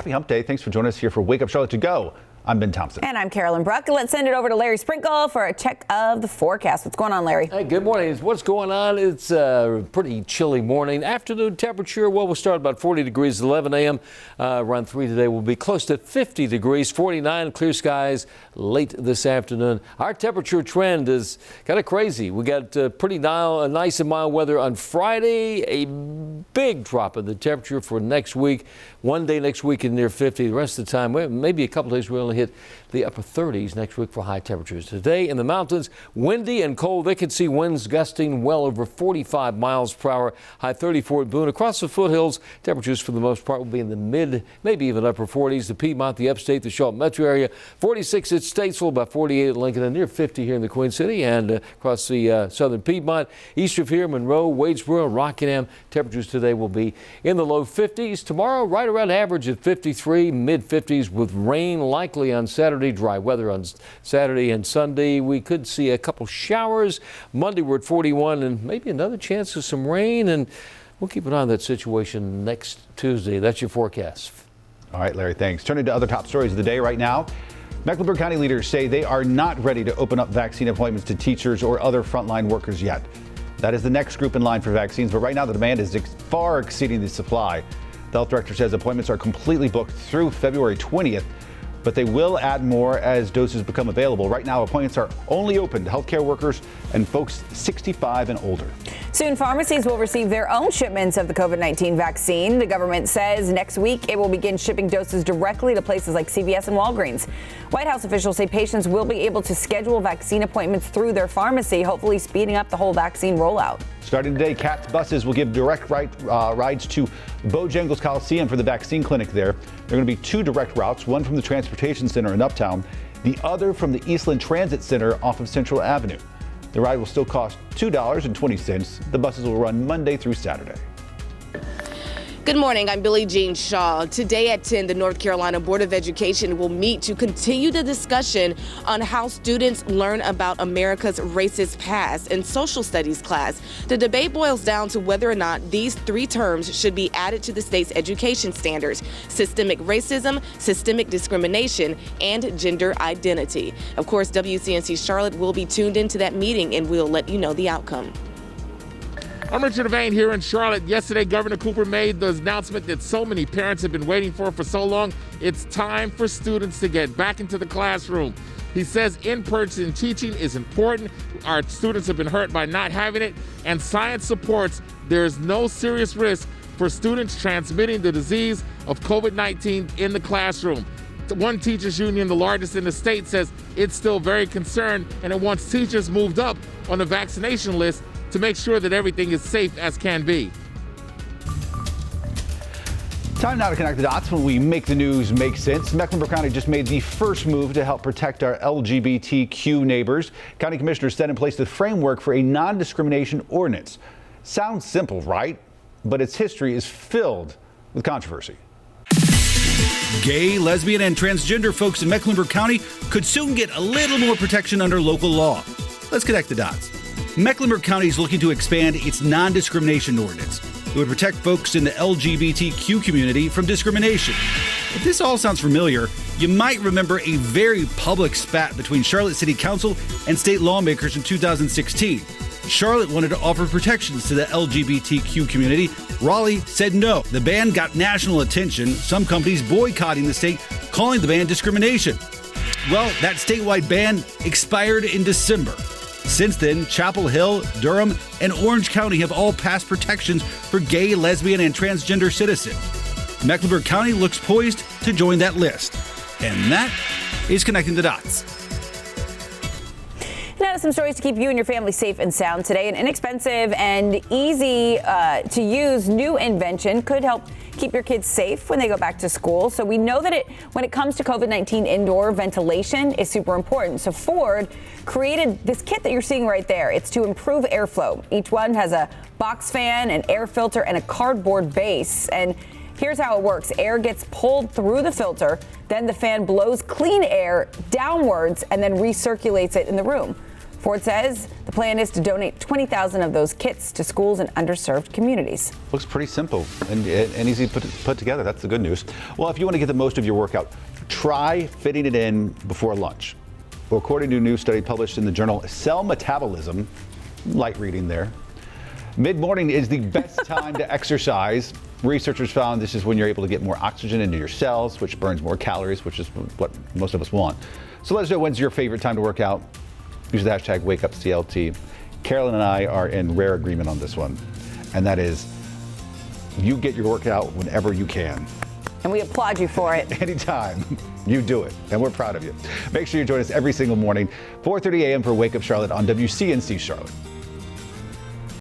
happy hump day. Thanks for joining us here for Wake Up Charlotte to Go. I'm Ben Thompson. And I'm Carolyn Bruck. Let's send it over to Larry Sprinkle for a check of the forecast. What's going on, Larry? Hey, good morning. What's going on? It's a pretty chilly morning. Afternoon temperature, well, we'll start about 40 degrees at 11 a.m. Around 3 today will be close to 50 degrees, 49 clear skies late this afternoon. Our temperature trend is kind of crazy. We got pretty nice and mild weather on Friday, a big drop in the temperature for next week. One day next week in near 50. The rest of the time, maybe a couple days, we only hit the upper 30s next week for high temperatures. Today in the mountains, windy and cold. They could see winds gusting well over 45 miles per hour. High 34 at Boone. Across the foothills, temperatures for the most part will be in the mid, maybe even upper 40s. The Piedmont, the upstate, the Charlotte metro area. 46 at Statesville, about 48 at Lincoln, and near 50 here in the Queen City. And across the southern Piedmont, east of here, Monroe, Wadesboro, Rockingham. Temperatures today will be in the low 50s. Tomorrow, right around average at 53, mid 50s with rain likely on Saturday. Dry weather on Saturday and Sunday. We could see a couple showers. Monday we're at 41 and maybe another chance of some rain, and we'll keep an eye on that situation next Tuesday. That's your forecast. All right, Larry, thanks. Turning to other top stories of the day right now. Mecklenburg County leaders say they are not ready to open up vaccine appointments to teachers or other frontline workers yet. That is the next group in line for vaccines, but right now the demand is far exceeding the supply. The health director says appointments are completely booked through February 20th. But they will add more as doses become available. Right now, appointments are only open to healthcare workers and folks 65 and older. Soon, pharmacies will receive their own shipments of the COVID-19 vaccine. The government says next week it will begin shipping doses directly to places like CVS and Walgreens. White House officials say patients will be able to schedule vaccine appointments through their pharmacy, hopefully speeding up the whole vaccine rollout. Starting today, CATS buses will give direct rides to Bojangles Coliseum for the vaccine clinic there. There are going to be two direct routes, one from the Transportation Center in Uptown, the other from the Eastland Transit Center off of Central Avenue. The ride will still cost $2.20. The buses will run Monday through Saturday. Good morning, I'm Billie Jean Shaw. Today at 10, the North Carolina Board of Education will meet to continue the discussion on how students learn about America's racist past in social studies class. The debate boils down to whether or not these three terms should be added to the state's education standards: systemic racism, systemic discrimination, and gender identity. Of course, WCNC Charlotte will be tuned into that meeting and we'll let you know the outcome. I'm Richard Devane here in Charlotte. Yesterday, Governor Cooper made the announcement that so many parents have been waiting for so long. It's time for students to get back into the classroom. He says in-person teaching is important. Our students have been hurt by not having it, and science supports there is no serious risk for students transmitting the disease of COVID-19 in the classroom. One teachers union, the largest in the state, says it's still very concerned and it wants teachers moved up on the vaccination list to make sure that everything is safe as can be. Time now to connect the dots when we make the news make sense. Mecklenburg County just made the first move to help protect our LGBTQ neighbors. County commissioners set in place the framework for a non-discrimination ordinance. Sounds simple, right? But its history is filled with controversy. Gay, lesbian, and transgender folks in Mecklenburg County could soon get a little more protection under local law. Let's connect the dots. Mecklenburg County is looking to expand its non-discrimination ordinance. It would protect folks in the LGBTQ community from discrimination. If this all sounds familiar, you might remember a very public spat between Charlotte City Council and state lawmakers in 2016. Charlotte wanted to offer protections to the LGBTQ community. Raleigh said no. The ban got national attention, some companies boycotting the state, calling the ban discrimination. Well, that statewide ban expired in December. Since then, Chapel Hill, Durham, and Orange County have all passed protections for gay, lesbian, and transgender citizens. Mecklenburg County looks poised to join that list. And that is Connecting the Dots. Now to some stories to keep you and your family safe and sound today. An inexpensive and easy to use new invention could help keep your kids safe when they go back to school. So we know that when it comes to COVID-19, indoor ventilation is super important. So Ford created this kit that you're seeing right there. It's to improve airflow. Each one has a box fan, an air filter, and a cardboard base. And here's how it works. Air gets pulled through the filter, then the fan blows clean air downwards and then recirculates it in the room. Ford says the plan is to donate 20,000 of those kits to schools in underserved communities. Looks pretty simple and easy to put together. That's the good news. Well, if you want to get the most of your workout, try fitting it in before lunch. Well, according to a new study published in the journal Cell Metabolism, light reading there, mid-morning is the best time to exercise. Researchers found this is when you're able to get more oxygen into your cells, which burns more calories, which is what most of us want. So let us know when's your favorite time to work out. Use the hashtag WakeUpCLT. Carolyn and I are in rare agreement on this one, and that is you get your workout whenever you can. And we applaud you for it. Anytime you do it, and we're proud of you. Make sure you join us every single morning, 4:30 a.m. for Wake Up Charlotte on WCNC Charlotte.